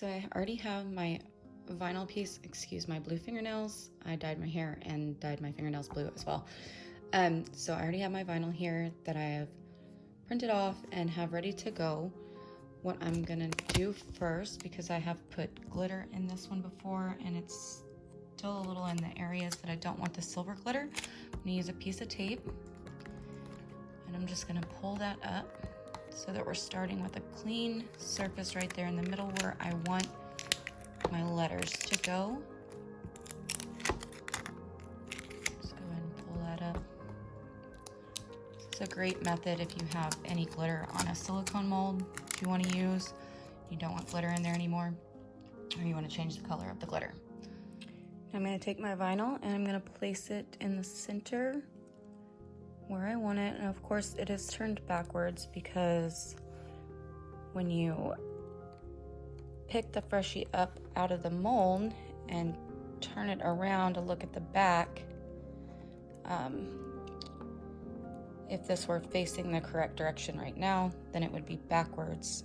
So I already have my vinyl piece. Excuse my blue fingernails. I dyed my hair and dyed my fingernails blue as well. So I already have my vinyl here that I have printed off and have ready to go. What I'm gonna do first, because I have put glitter in this one before and it's still a little in the areas that I don't want the silver glitter, I'm gonna use a piece of tape and I'm just gonna pull that up so that we're starting with a clean surface right there in the middle where I want my letters to go. Just go ahead and pull that up. This is a great method if you have any glitter on a silicone mold you want to use, you don't want glitter in there anymore, or you want to change the color of the glitter. I'm going to take my vinyl and I'm going to place it in the center where I want it. And of course it is turned backwards because when you pick the Freshie up out of the mold and turn it around to look at the back, if this were facing the correct direction right now, then it would be backwards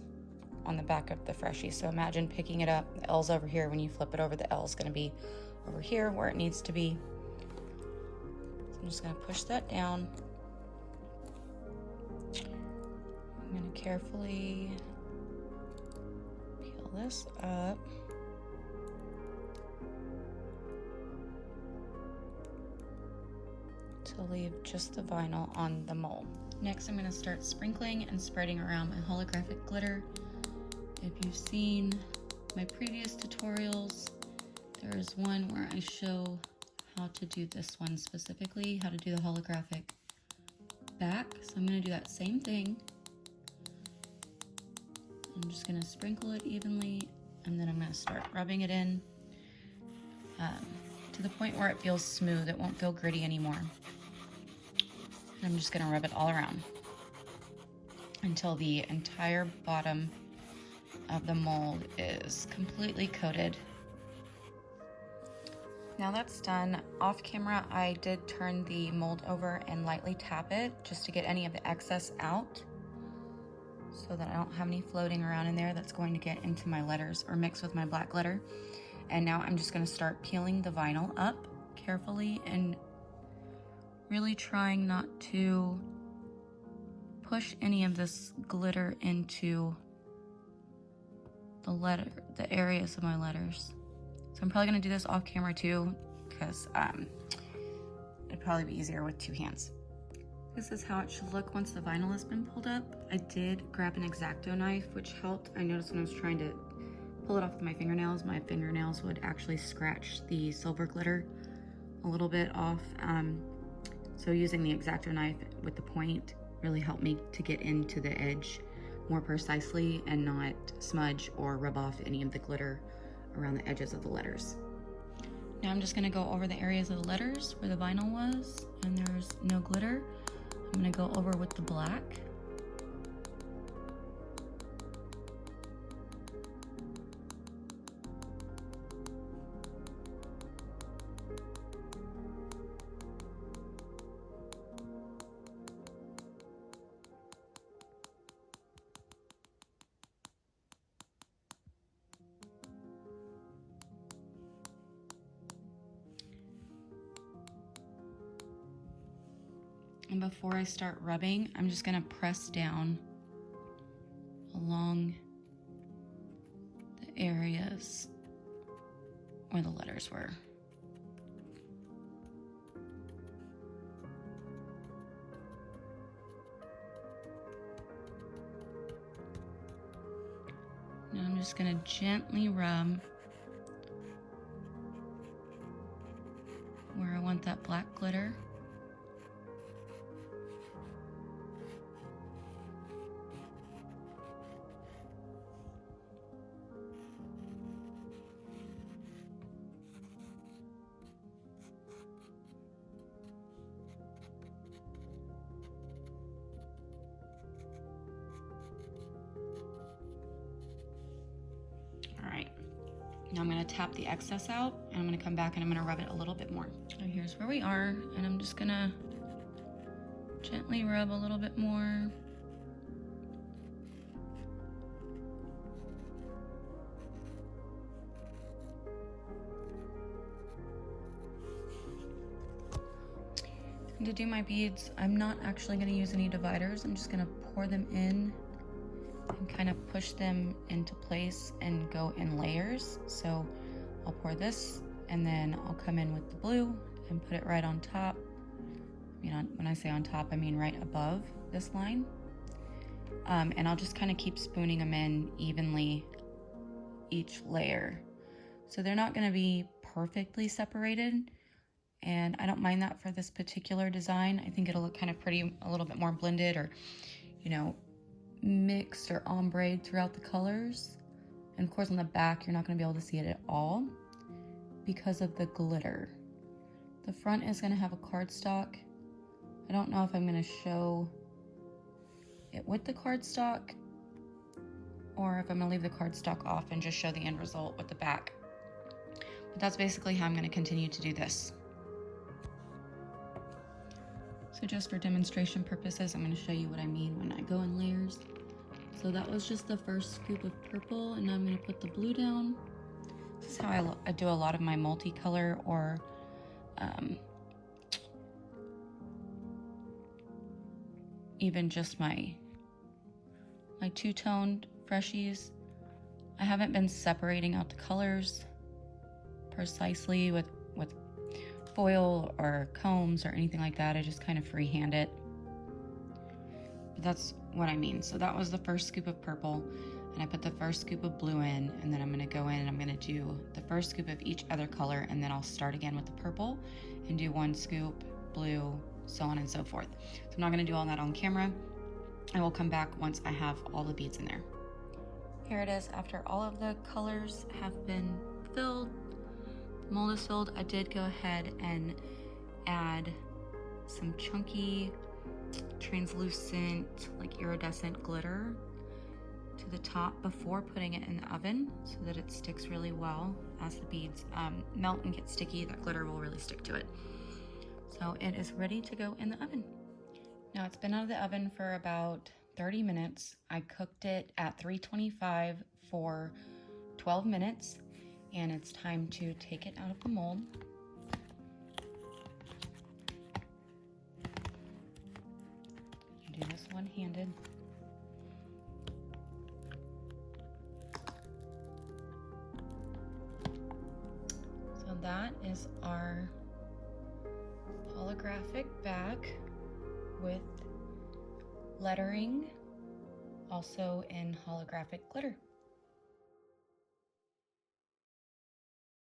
on the back of the Freshie. So imagine picking it up, the L's over here. When you flip it over, the L's gonna be over here where it needs to be. So I'm just gonna push that down. I'm gonna carefully peel this up. To leave just the vinyl on the mold. Next, I'm going to start sprinkling and spreading around my holographic glitter. If you've seen my previous tutorials, there is one where I show how to do this one specifically, how to do the holographic back. So I'm going to do that same thing. I'm just going to sprinkle it evenly, and then I'm going to start rubbing it in to the point where it feels smooth. It won't feel gritty anymore. I'm just gonna rub it all around until the entire bottom of the mold is completely coated. Now that's done, off camera I did turn the mold over and lightly tap it just to get any of the excess out so that I don't have any floating around in there that's going to get into my letters or mix with my black glitter. And now I'm just gonna start peeling the vinyl up carefully and really trying not to push any of this glitter into the areas of my letters. So I'm probably gonna do this off camera too, because it'd probably be easier with two hands. This is how it should look once the vinyl has been pulled up. I did grab an X-Acto knife, which helped. I noticed when I was trying to pull it off with my fingernails would actually scratch the silver glitter a little bit off. So using the X-Acto knife with the point really helped me to get into the edge more precisely and not smudge or rub off any of the glitter around the edges of the letters. Now I'm just gonna go over the areas of the letters where the vinyl was and there's no glitter. I'm gonna go over with the black. And before I start rubbing, I'm just gonna press down along the areas where the letters were. Now I'm just gonna gently rub where I want that black glitter. Now I'm going to tap the excess out and I'm going to come back and I'm going to rub it a little bit more. So here's where we are, and I'm just going to gently rub a little bit more. And to do my beads, I'm not actually going to use any dividers. I'm just going to pour them in and kind of push them into place and go in layers. So I'll pour this and then I'll come in with the blue and put it right on top. When I say on top, I mean right above this line. And I'll just kind of keep spooning them in evenly each layer. So they're not going to be perfectly separated, and I don't mind that for this particular design. I think it'll look kind of pretty, a little bit more blended, or mixed or ombre throughout the colors. And of course on the back you're not going to be able to see it at all because of the glitter. The front is going to have a cardstock. I don't know if I'm going to show it with the cardstock or if I'm going to leave the cardstock off and just show the end result with the back. But that's basically how I'm going to continue to do this. So just for demonstration purposes, I'm going to show you what I mean when I go in layers. So that was just the first scoop of purple, and now I'm going to put the blue down. This is how I do a lot of my multicolor or even just my two-toned Freshies. I haven't been separating out the colors precisely with foil or combs or anything like that. I just kind of freehand it. But that's what I mean. So that was the first scoop of purple, and I put the first scoop of blue in, and then I'm going to go in and I'm going to do the first scoop of each other color, and then I'll start again with the purple and do one scoop, blue, so on and so forth. So I'm not going to do all that on camera. I will come back once I have all the beads in there. Here it is after all of the colors have been filled. The mold is filled. I did go ahead and add some chunky, translucent, like iridescent glitter to the top before putting it in the oven so that it sticks really well. As the beads melt and get sticky, that glitter will really stick to it. So it is ready to go in the oven. Now it's been out of the oven for about 30 minutes. I cooked it at 325 for 12 minutes, and it's time to take it out of the mold. You do this one-handed. So that is our holographic bag with lettering, also in holographic glitter.